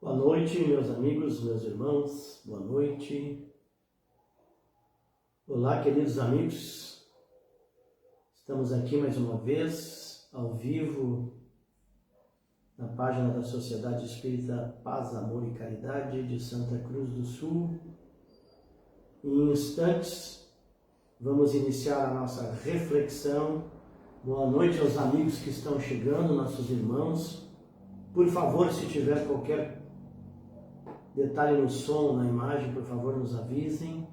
Boa noite, meus amigos, meus irmãos, boa noite. Olá, queridos amigos. Estamos aqui mais uma vez, ao vivo, na página da Sociedade Espírita Paz, Amor e Caridade de Santa Cruz do Sul. Em instantes, vamos iniciar a nossa reflexão. Boa noite aos amigos que estão chegando, nossos irmãos. Por favor, se tiver qualquer detalhe no som, na imagem, por favor, nos avisem.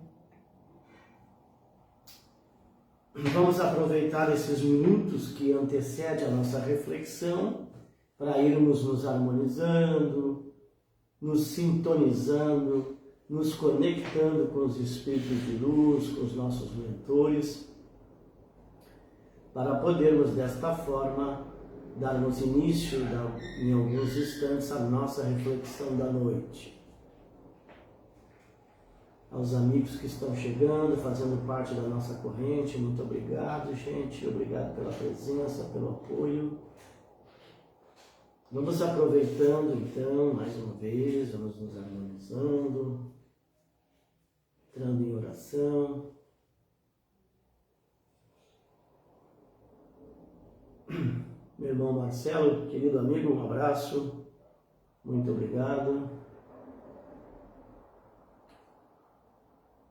Vamos aproveitar esses minutos que antecedem a nossa reflexão para irmos nos harmonizando, nos sintonizando, nos conectando com os espíritos de luz, com os nossos mentores, para podermos desta forma darmos início em alguns instantes à nossa reflexão da noite. Aos amigos que estão chegando, fazendo parte da nossa corrente, muito obrigado, gente. Obrigado pela presença, pelo apoio. Vamos aproveitando, então, mais uma vez, vamos nos harmonizando, entrando em oração. Meu irmão Marcelo, querido amigo, um abraço. Muito obrigado.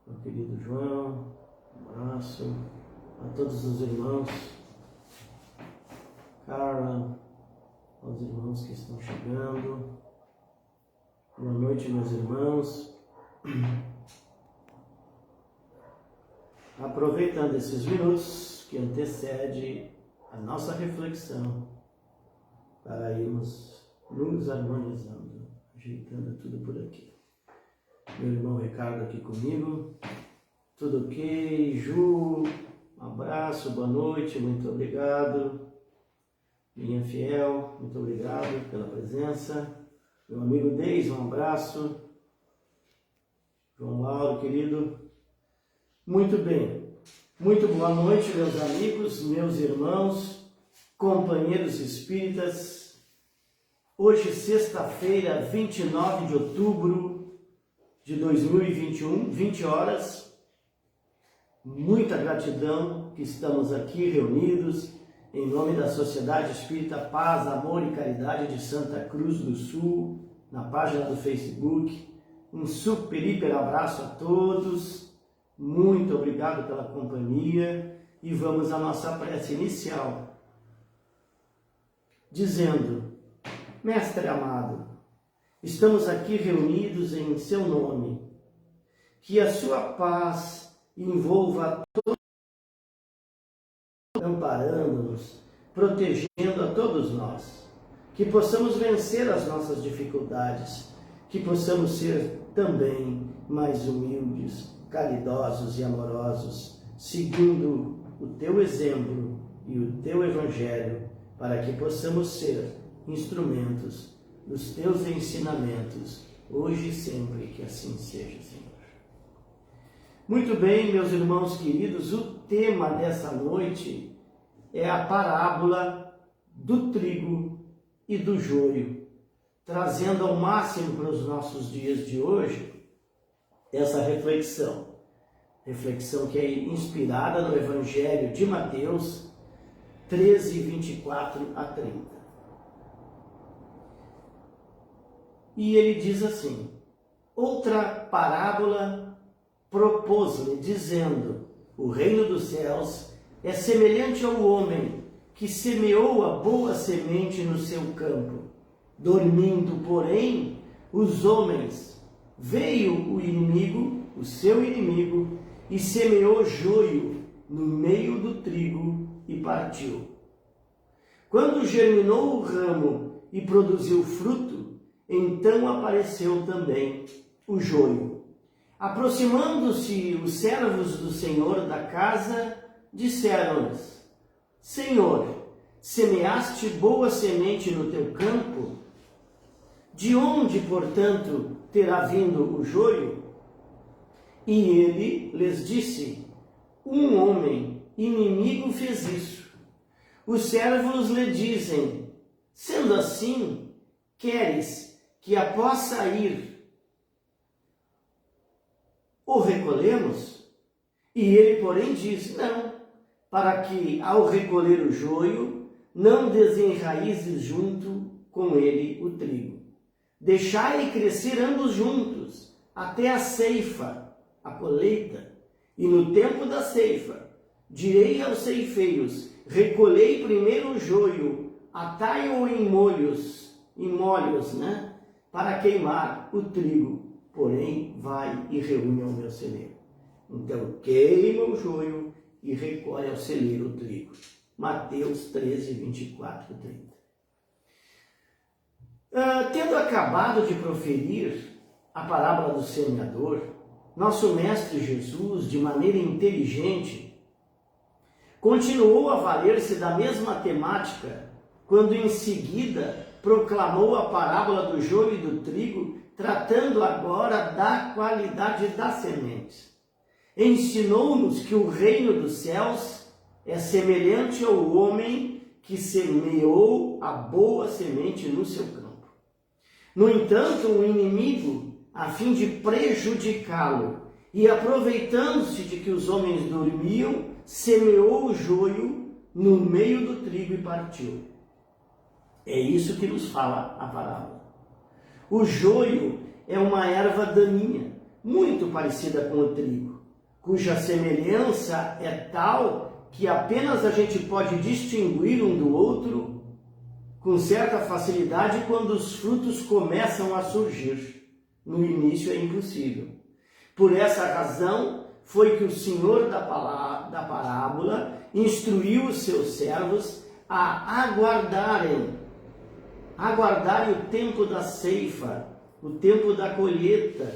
Meu querido João, um abraço a todos os irmãos, Carla, aos irmãos que estão chegando. Boa noite, meus irmãos. Aproveitando esses minutos que antecedem a nossa reflexão, para irmos nos harmonizando, ajeitando tudo por aqui. Meu irmão Ricardo aqui comigo. Tudo ok? Ju, um abraço, boa noite, muito obrigado. Minha fiel, muito obrigado pela presença. Meu amigo Deis, um abraço. João Lauro, querido. Muito bem. Muito boa noite, meus amigos, meus irmãos, companheiros espíritas. Hoje, sexta-feira, 29 de outubro de 2021, 20 horas. Muita gratidão que estamos aqui reunidos em nome da Sociedade Espírita Paz, Amor e Caridade de Santa Cruz do Sul, na página do Facebook. Um super, hiper abraço a todos. Muito obrigado pela companhia e vamos à nossa prece inicial, dizendo: Mestre amado, estamos aqui reunidos em seu nome, que a sua paz envolva a todos, amparando-nos, protegendo a todos nós, que possamos vencer as nossas dificuldades, que possamos ser também mais humildes, caridosos e amorosos, seguindo o teu exemplo e o teu evangelho, para que possamos ser instrumentos dos teus ensinamentos, hoje e sempre, que assim seja, Senhor. Muito bem, meus irmãos queridos, o tema dessa noite é a parábola do trigo e do joio, trazendo ao máximo para os nossos dias de hoje essa reflexão que é inspirada no Evangelho de Mateus 13, 24 a 30. E ele diz assim: outra parábola propôs-lhe, dizendo: o reino dos céus é semelhante ao homem que semeou a boa semente no seu campo. Dormindo, porém, os homens, veio o inimigo, o seu inimigo, e semeou joio no meio do trigo e partiu. Quando germinou o ramo e produziu fruto, então apareceu também o joio. Aproximando-se os servos do Senhor da casa, disseram-lhes: Senhor, semeaste boa semente no teu campo? De onde, portanto, terá vindo o joio? E ele lhes disse: um homem inimigo fez isso. Os servos lhe dizem: sendo assim, queres que após sair o recolhemos? E ele, porém, diz, não, para que ao recolher o joio, não desenraízes junto com ele o trigo. Deixai crescer ambos juntos, até a ceifa, a colheita. E no tempo da ceifa, direi aos ceifeiros, recolhei primeiro o joio, atai-o em molhos, para queimar o trigo, porém vai e reúne ao meu celeiro. Então queima o joio e recolhe ao celeiro o trigo. Mateus 13, 24, 30. Tendo acabado de proferir a parábola do semeador, nosso Mestre Jesus, de maneira inteligente, continuou a valer-se da mesma temática, quando em seguida proclamou a parábola do joio e do trigo, tratando agora da qualidade das sementes. Ensinou-nos que o reino dos céus é semelhante ao homem que semeou a boa semente no seu campo. No entanto, o inimigo, a fim de prejudicá-lo e aproveitando-se de que os homens dormiam, semeou o joio no meio do trigo e partiu. É isso que nos fala a parábola. O joio é uma erva daninha, muito parecida com o trigo, cuja semelhança é tal que apenas a gente pode distinguir um do outro com certa facilidade quando os frutos começam a surgir. No início é impossível. Por essa razão foi que o Senhor da parábola instruiu os seus servos a aguardarem o tempo da ceifa, o tempo da colheita,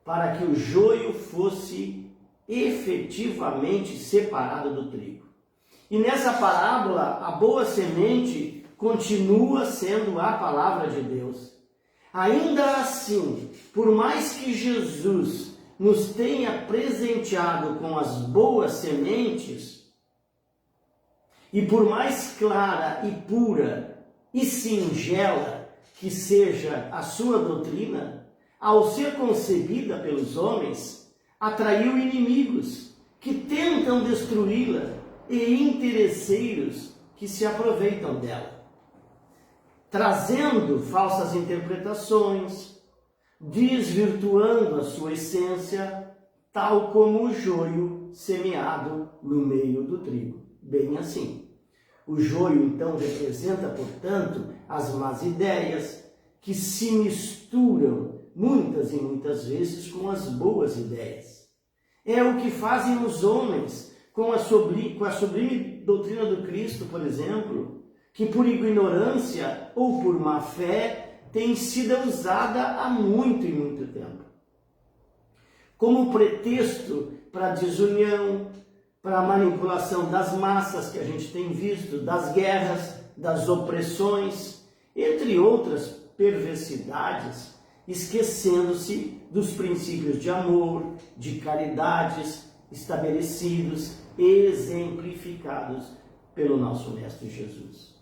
para que o joio fosse efetivamente separado do trigo. E nessa parábola, a boa semente continua sendo a palavra de Deus. Ainda assim, por mais que Jesus nos tenha presenteado com as boas sementes, e por mais clara e pura e singela que seja a sua doutrina, ao ser concebida pelos homens, atraiu inimigos que tentam destruí-la e interesseiros que se aproveitam dela, trazendo falsas interpretações, desvirtuando a sua essência, tal como o joio semeado no meio do trigo. Bem assim. O joio, então, representa, portanto, as más ideias que se misturam muitas e muitas vezes com as boas ideias. É o que fazem os homens com a sublime doutrina do Cristo, por exemplo, que por ignorância ou por má fé tem sido usada há muito e muito tempo, como pretexto para a desunião, para a manipulação das massas que a gente tem visto, das guerras, das opressões, entre outras perversidades, esquecendo-se dos princípios de amor, de caridades estabelecidos, exemplificados pelo nosso Mestre Jesus.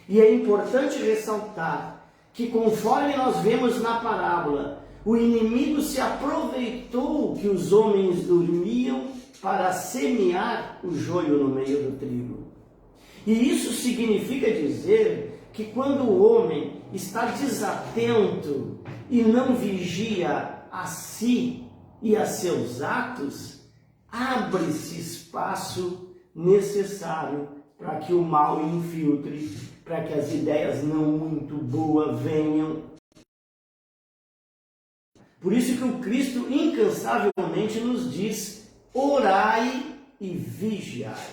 E é importante ressaltar que, conforme nós vemos na parábola, o inimigo se aproveitou que os homens dormiam para semear o joio no meio do trigo. E isso significa dizer que quando o homem está desatento e não vigia a si e a seus atos, abre-se espaço necessário para que o mal infiltre, para que as ideias não muito boas venham. Por isso que o Cristo incansavelmente nos diz: orai e vigiai.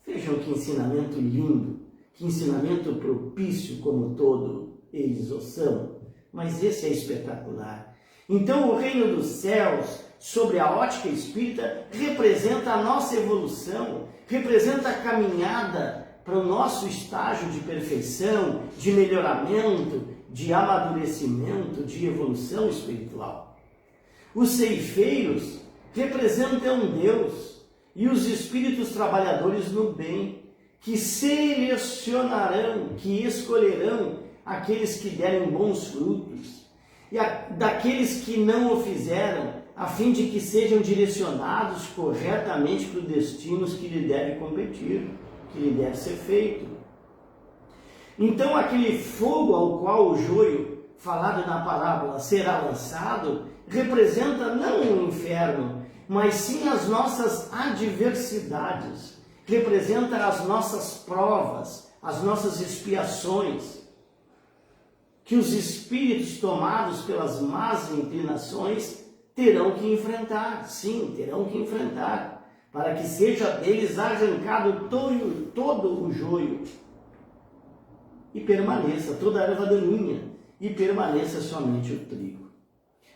Vejam que ensinamento lindo, que ensinamento propício como todo eles o são. Mas esse é espetacular. Então o reino dos céus, sobre a ótica espírita, representa a nossa evolução, representa a caminhada para o nosso estágio de perfeição, de melhoramento, de amadurecimento, de evolução espiritual. Os ceifeiros representam Deus e os espíritos trabalhadores no bem, que selecionarão, que escolherão aqueles que derem bons frutos, e daqueles que não o fizeram, a fim de que sejam direcionados corretamente para os destinos que lhe deve competir, que lhe deve ser feito. Então aquele fogo ao qual o joio, falado na parábola, será lançado, representa não o inferno, mas sim as nossas adversidades, representa as nossas provas, as nossas expiações, que os espíritos tomados pelas más inclinações terão que enfrentar, sim, terão que enfrentar, para que seja deles arrancado todo o joio e permaneça toda a erva daninha e permaneça somente o trigo.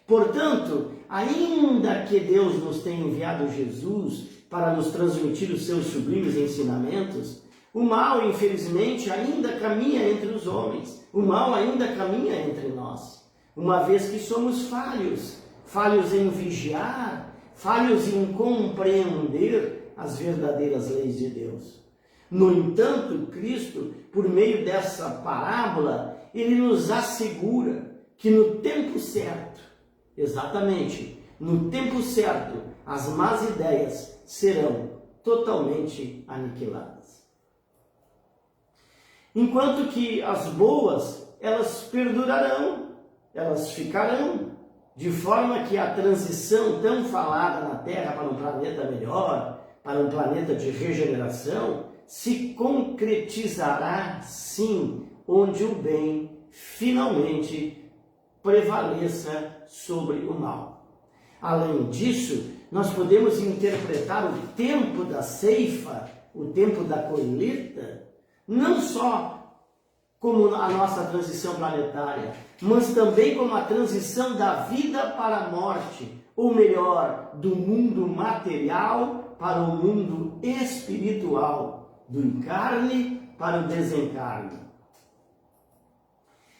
Portanto, ainda que Deus nos tenha enviado Jesus para nos transmitir os seus sublimes ensinamentos, o mal, infelizmente, ainda caminha entre os homens, o mal ainda caminha entre nós, uma vez que somos falhos em vigiar, falhos em compreender as verdadeiras leis de Deus. No entanto, Cristo, por meio dessa parábola, ele nos assegura que no tempo certo, exatamente, no tempo certo, as más ideias serão totalmente aniquiladas. Enquanto que as boas, elas perdurarão, elas ficarão, de forma que a transição tão falada na Terra para um planeta melhor, para um planeta de regeneração, se concretizará sim, onde o bem finalmente prevaleça sobre o mal. Além disso, nós podemos interpretar o tempo da ceifa, o tempo da colheita, não só como a nossa transição planetária, mas também como a transição da vida para a morte, ou melhor, do mundo material para o mundo espiritual, do encarne para o desencarne.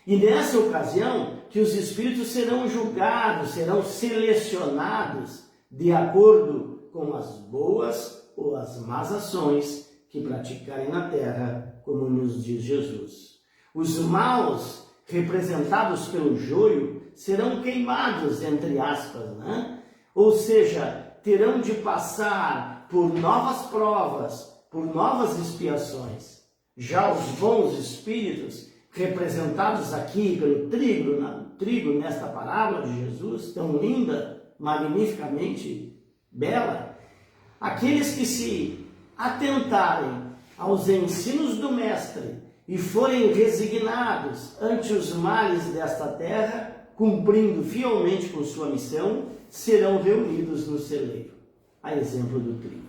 E nessa ocasião, que os espíritos serão julgados, serão selecionados de acordo com as boas ou as más ações que praticarem na terra, como nos diz Jesus. Os maus, representados pelo joio, serão queimados, entre aspas, né? Ou seja, terão de passar por novas provas, por novas expiações. Já os bons espíritos, representados aqui pelo trigo nesta parábola de Jesus, tão linda, magnificamente bela, aqueles que se atentarem aos ensinos do Mestre e forem resignados ante os males desta terra, cumprindo fielmente com sua missão, serão reunidos no celeiro, a exemplo do trigo.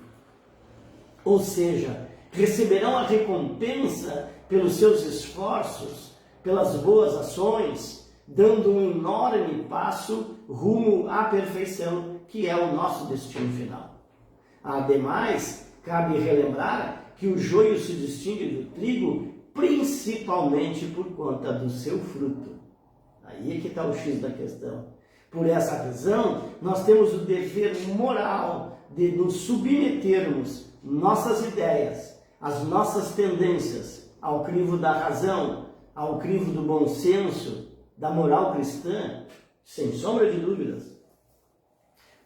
Ou seja, receberão a recompensa pelos seus esforços, pelas boas ações, dando um enorme passo rumo à perfeição, que é o nosso destino final. Ademais, cabe relembrar que o joio se distingue do trigo principalmente por conta do seu fruto. Aí é que está o X da questão. Por essa razão, nós temos o dever moral de nos submetermos nossas ideias, as nossas tendências ao crivo da razão, ao crivo do bom senso, da moral cristã, sem sombra de dúvidas.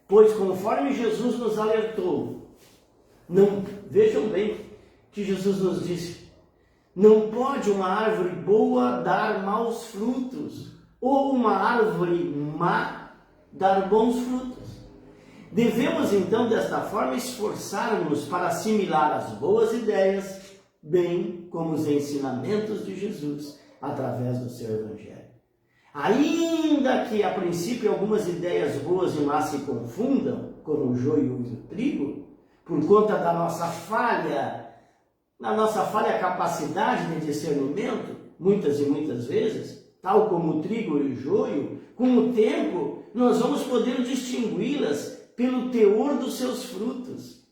Pois conforme Jesus nos alertou, vejam bem que Jesus nos disse, não pode uma árvore boa dar maus frutos, ou uma árvore má dar bons frutos. Devemos então desta forma esforçar-nos para assimilar as boas ideias, bem como os ensinamentos de Jesus através do seu Evangelho. Ainda que a princípio algumas ideias boas e más se confundam, como o joio e o trigo, por conta da nossa falha, capacidade de discernimento, muitas e muitas vezes, tal como o trigo e o joio, com o tempo nós vamos poder distingui-las pelo teor dos seus frutos.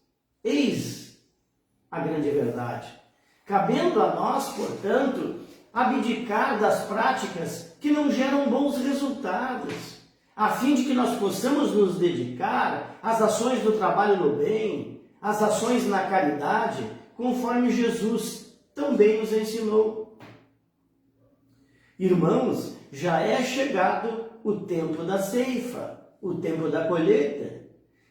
Eis a grande verdade. Cabendo a nós, portanto, abdicar das práticas que não geram bons resultados, a fim de que nós possamos nos dedicar às ações do trabalho no bem, às ações na caridade, conforme Jesus também nos ensinou. Irmãos, já é chegado o tempo da ceifa, o tempo da colheita.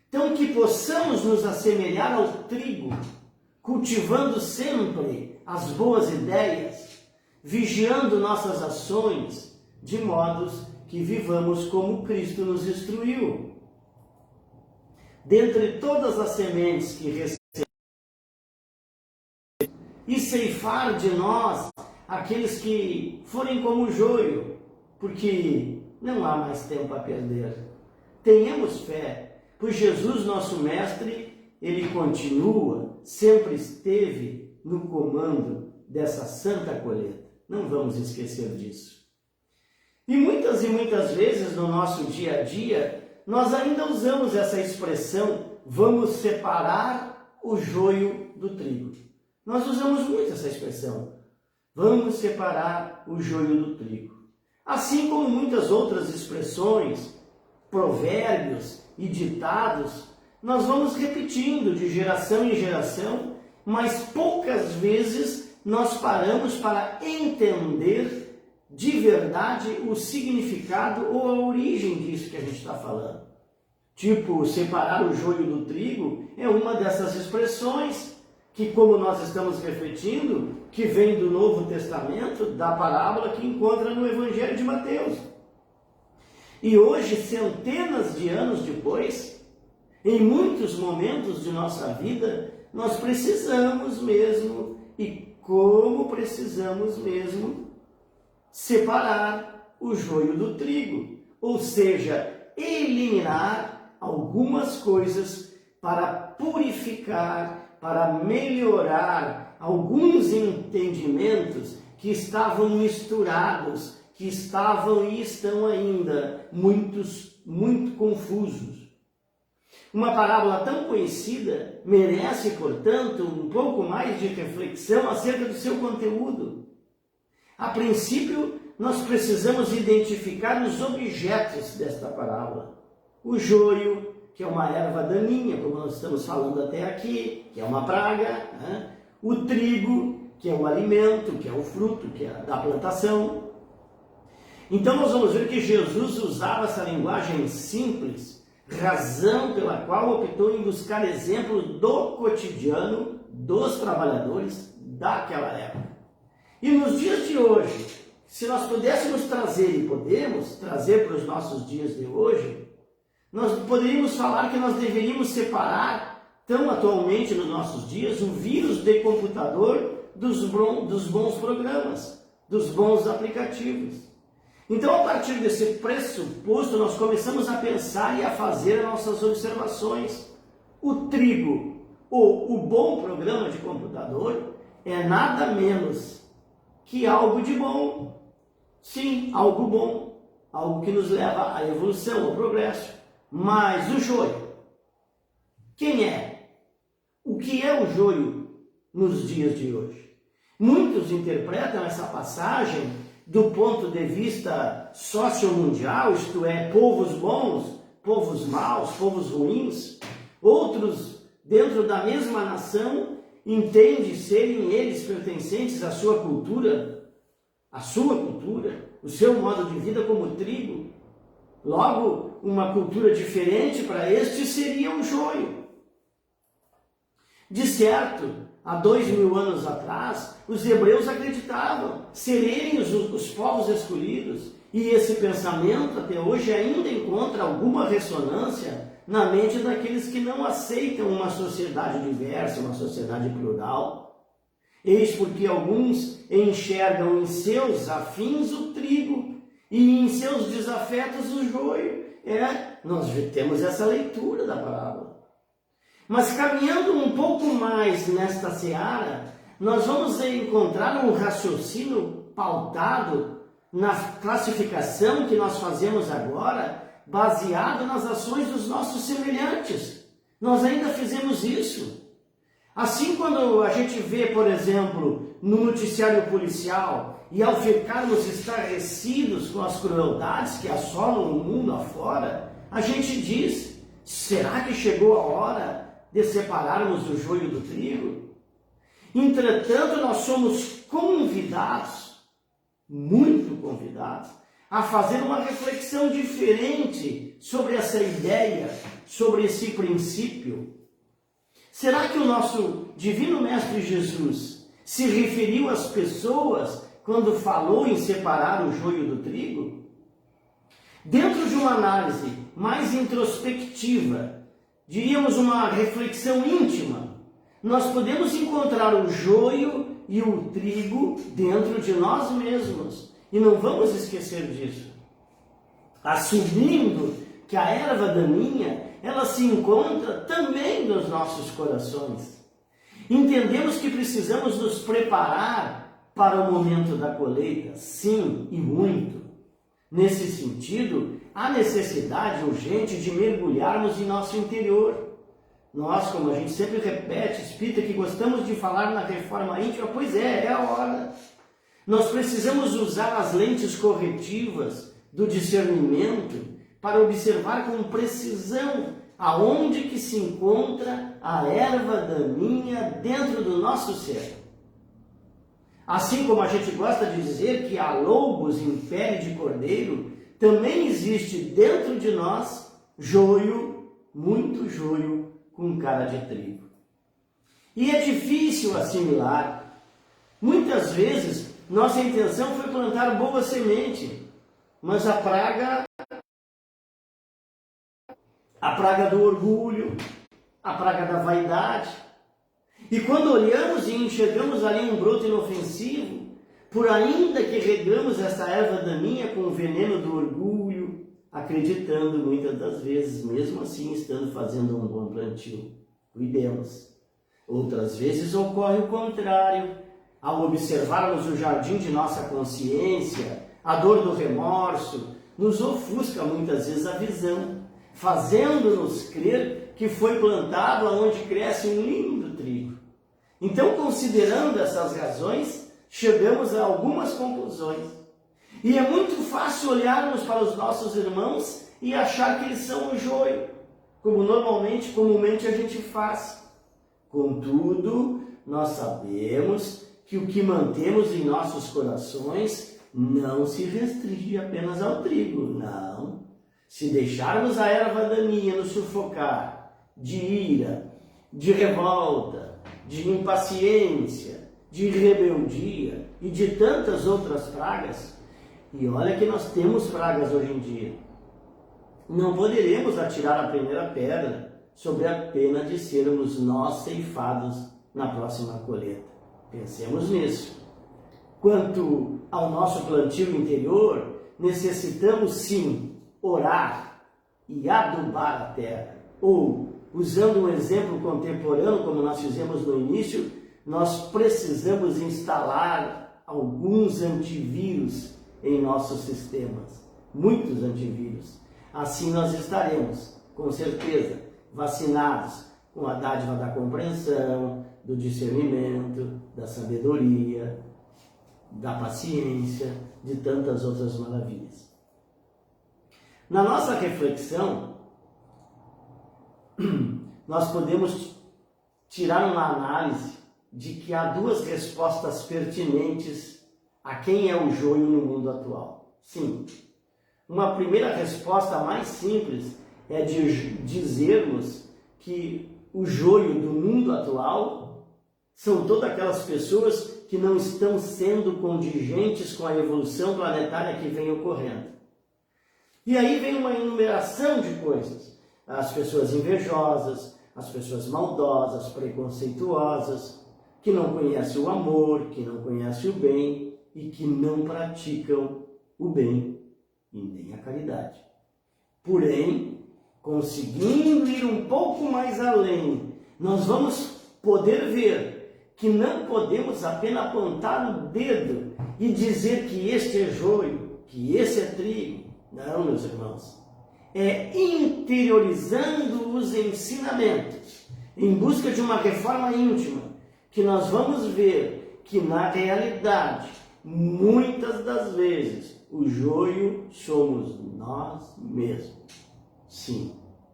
Então, que possamos nos assemelhar ao trigo, cultivando sempre as boas ideias, vigiando nossas ações, de modos que vivamos como Cristo nos instruiu. Dentre todas as sementes que recebemos, e ceifar de nós aqueles que forem como joio, porque não há mais tempo a perder. Tenhamos fé, pois Jesus, nosso Mestre, ele continua, sempre esteve no comando dessa santa colheita. Não vamos esquecer disso. E muitas vezes no nosso dia a dia, nós ainda usamos essa expressão, vamos separar o joio do trigo. Nós usamos muito essa expressão, vamos separar o joio do trigo. Assim como muitas outras expressões, provérbios e ditados, nós vamos repetindo de geração em geração, mas poucas vezes nós paramos para entender de verdade o significado ou a origem disso que a gente está falando. Tipo, separar o joio do trigo é uma dessas expressões que, como nós estamos refletindo, que vem do Novo Testamento, da parábola que encontra no Evangelho de Mateus. E hoje, centenas de anos depois, em muitos momentos de nossa vida, nós precisamos mesmo, e como precisamos mesmo, separar o joio do trigo, ou seja, eliminar algumas coisas para purificar, para melhorar alguns entendimentos que estavam misturados, que estavam e estão ainda muito confusos. Uma parábola tão conhecida merece, portanto, um pouco mais de reflexão acerca do seu conteúdo. A princípio, nós precisamos identificar os objetos desta parábola. O joio, que é uma erva daninha, como nós estamos falando até aqui, que é uma praga, né? O trigo, que é o alimento, que é o fruto, que é da plantação. Então nós vamos ver que Jesus usava essa linguagem simples, razão pela qual optou em buscar exemplos do cotidiano dos trabalhadores daquela época. E nos dias de hoje, se nós pudéssemos trazer, e podemos trazer para os nossos dias de hoje, nós poderíamos falar que nós deveríamos separar, tão atualmente nos nossos dias, o vírus de computador dos bons programas, dos bons aplicativos. Então, a partir desse pressuposto, nós começamos a pensar e a fazer nossas observações. O trigo, ou o bom programa de computador, é nada menos que algo de bom. Sim, algo bom, algo que nos leva à evolução, ao progresso. Mas o joio, quem é? O que é o joio nos dias de hoje? Muitos interpretam essa passagem do ponto de vista sociomundial, isto é, povos bons, povos maus, povos ruins. Outros, dentro da mesma nação, entendem serem eles pertencentes à sua cultura, o seu modo de vida como trigo. Logo, uma cultura diferente para este seria um joio. De certo, há 2000 anos atrás, os hebreus acreditavam serem os povos escolhidos, e esse pensamento até hoje ainda encontra alguma ressonância na mente daqueles que não aceitam uma sociedade diversa, uma sociedade plural. Eis porque alguns enxergam em seus afins o trigo e em seus desafetos o joio. Nós temos essa leitura da parábola. Mas caminhando um pouco mais nesta seara, nós vamos encontrar um raciocínio pautado na classificação que nós fazemos agora, baseado nas ações dos nossos semelhantes. Nós ainda fizemos isso. Assim, quando a gente vê, por exemplo, no noticiário policial, e ao ficarmos estarrecidos com as crueldades que assolam o mundo afora, a gente diz, será que chegou a hora de separarmos o joio do trigo? Entretanto, nós somos convidados muito convidados a fazer uma reflexão diferente sobre essa ideia, sobre esse princípio. Será que o nosso Divino Mestre Jesus se referiu às pessoas quando falou em separar o joio do trigo? Dentro de uma análise mais introspectiva, diríamos uma reflexão íntima, nós podemos encontrar o joio e o trigo dentro de nós mesmos. E não vamos esquecer disso. Assumindo que a erva daninha, ela se encontra também nos nossos corações. Entendemos que precisamos nos preparar para o momento da colheita, sim, e muito. Nesse sentido, há necessidade urgente de mergulharmos em nosso interior. Nós, como a gente sempre repete, espírita, que gostamos de falar na reforma íntima, pois é a hora. Nós precisamos usar as lentes corretivas do discernimento para observar com precisão aonde que se encontra a erva daninha dentro do nosso ser. Assim como a gente gosta de dizer que há lobos em pele de cordeiro, também existe dentro de nós joio, muito joio, com cara de trigo. E é difícil assimilar. Muitas vezes, nossa intenção foi plantar boa semente, mas a praga do orgulho, a praga da vaidade. E quando olhamos e enxergamos ali um broto inofensivo, por ainda que regamos essa erva daninha com o veneno do orgulho, acreditando muitas das vezes, mesmo assim estando fazendo um bom plantio. Cuidemos. Outras vezes ocorre o contrário. Ao observarmos o jardim de nossa consciência, a dor do remorso nos ofusca muitas vezes a visão, fazendo-nos crer que foi plantado onde cresce um lindo trigo. Então, considerando essas razões, chegamos a algumas conclusões. E é muito fácil olharmos para os nossos irmãos e achar que eles são um joio, como comumente a gente faz. Contudo, nós sabemos que o que mantemos em nossos corações não se restringe apenas ao trigo, não. Se deixarmos a erva daninha nos sufocar de ira, de revolta, de impaciência, de rebeldia e de tantas outras pragas, e olha que nós temos pragas hoje em dia, não poderemos atirar a primeira pedra sobre a pena de sermos nós ceifados na próxima colheita. Pensemos nisso. Quanto ao nosso plantio interior, necessitamos sim orar e adubar a terra. Ou, usando um exemplo contemporâneo, como nós fizemos no início, nós precisamos instalar alguns antivírus em nossos sistemas. Muitos antivírus. Assim nós estaremos, com certeza, vacinados com a dádiva da compreensão, do discernimento, da sabedoria, da paciência, de tantas outras maravilhas. Na nossa reflexão, nós podemos tirar uma análise de que há duas respostas pertinentes a quem é o joio no mundo atual. Sim, uma primeira resposta mais simples é de dizermos que o joio do mundo atual são todas aquelas pessoas que não estão sendo contingentes com a evolução planetária que vem ocorrendo. E aí vem uma enumeração de coisas. As pessoas invejosas, as pessoas maldosas, preconceituosas, que não conhecem o amor, que não conhecem o bem e que não praticam o bem e nem a caridade. Porém, conseguindo ir um pouco mais além, nós vamos poder ver que não podemos apenas apontar o dedo e dizer que este é joio, que esse é trigo. Não, meus irmãos. É interiorizando os ensinamentos, em busca de uma reforma íntima, que nós vamos ver que, na realidade, muitas das vezes, o joio somos nós mesmos. Sim,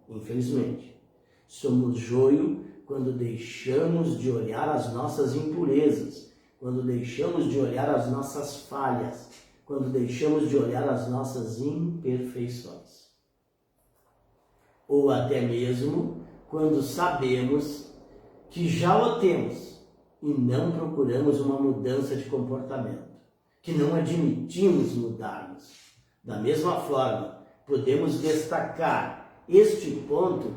infelizmente. Somos joio quando deixamos de olhar as nossas impurezas, quando deixamos de olhar as nossas falhas, quando deixamos de olhar as nossas imperfeições. Ou até mesmo quando sabemos que já o temos e não procuramos uma mudança de comportamento, que não admitimos mudarmos. Da mesma forma, podemos destacar este ponto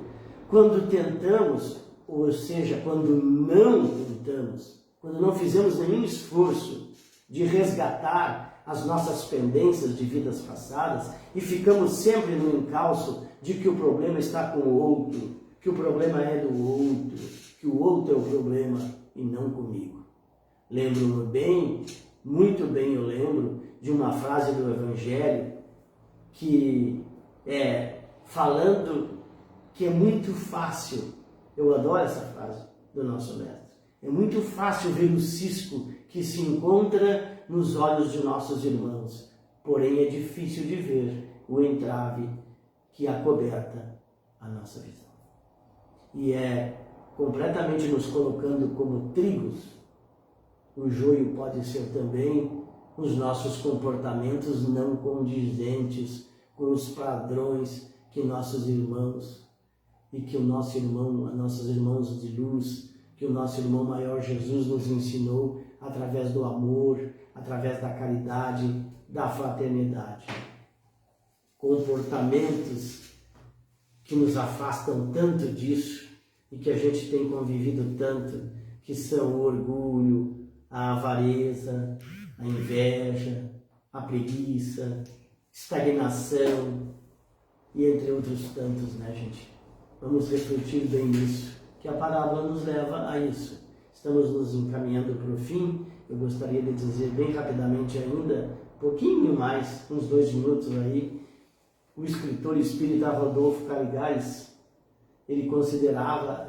quando tentamos, ou seja, quando não tentamos, quando não fizemos nenhum esforço de resgatar as nossas pendências de vidas passadas e ficamos sempre no encalço de que o problema está com o outro, que o problema é do outro, que o outro é o problema e não comigo. Lembro-me bem, muito bem eu lembro de uma frase do Evangelho que falando que é muito fácil, eu adoro essa frase do nosso mestre, é muito fácil ver o cisco que se encontra nos olhos de nossos irmãos, porém é difícil de ver o entrave que acoberta a nossa visão. E é completamente nos colocando como trigos. O joio pode ser também os nossos comportamentos não condizentes com os padrões que nossos irmãos e que o nosso irmão, nossos irmãos de luz, que o nosso irmão maior Jesus nos ensinou através do amor, através da caridade, da fraternidade. Comportamentos que nos afastam tanto disso e que a gente tem convivido tanto, que são o orgulho, a avareza, a inveja, a preguiça, estagnação e entre outros tantos, né, gente? Vamos refletir bem nisso, que a parábola nos leva a isso. Estamos nos encaminhando para o fim. Eu gostaria de dizer bem rapidamente ainda, um pouquinho mais, uns 2 minutos aí, o escritor espírita Rodolfo Caligares, ele considerava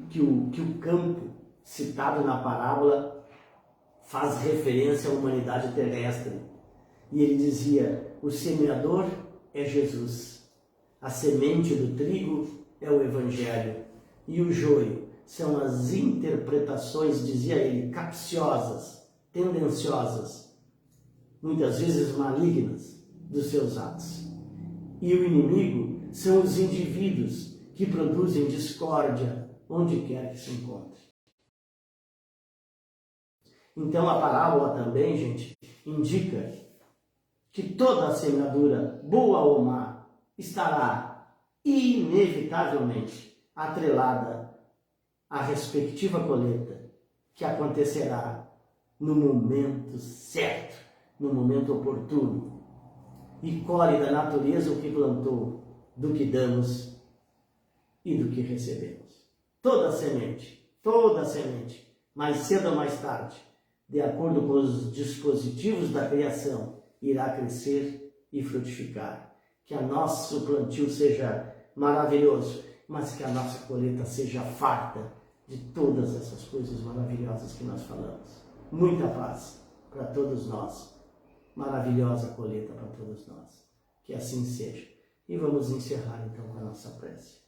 que o campo citado na parábola faz referência à humanidade terrestre. E ele dizia, o semeador é Jesus, a semente do trigo é o Evangelho, e o joio são as interpretações, dizia ele, capciosas, tendenciosas, muitas vezes malignas, dos seus atos. E o inimigo são os indivíduos que produzem discórdia onde quer que se encontre. Então a parábola também, gente, indica que toda a semeadura, boa ou má, estará inevitavelmente atrelada à respectiva colheita, que acontecerá no momento certo, no momento oportuno, e colhe da natureza o que plantou, do que damos e do que recebemos. Toda semente, mais cedo ou mais tarde, de acordo com os dispositivos da criação, irá crescer e frutificar. Que o nosso plantio seja maravilhoso, mas que a nossa colheita seja farta de todas essas coisas maravilhosas que nós falamos. Muita paz para todos nós. Maravilhosa colheita para todos nós. Que assim seja. E vamos encerrar então com a nossa prece.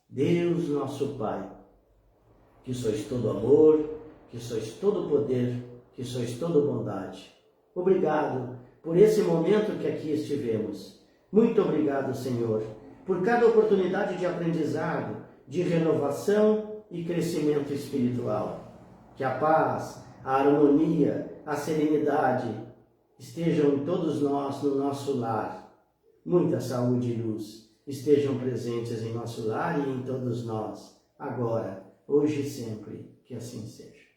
Deus nosso Pai, que sois todo amor, que sois todo poder, que sois toda bondade. Obrigado por esse momento que aqui estivemos. Muito obrigado, Senhor, por cada oportunidade de aprendizado, de renovação e crescimento espiritual. Que a paz, a harmonia, a serenidade estejam em todos nós, no nosso lar. Muita saúde e luz estejam presentes em nosso lar e em todos nós, agora, hoje e sempre, que assim seja.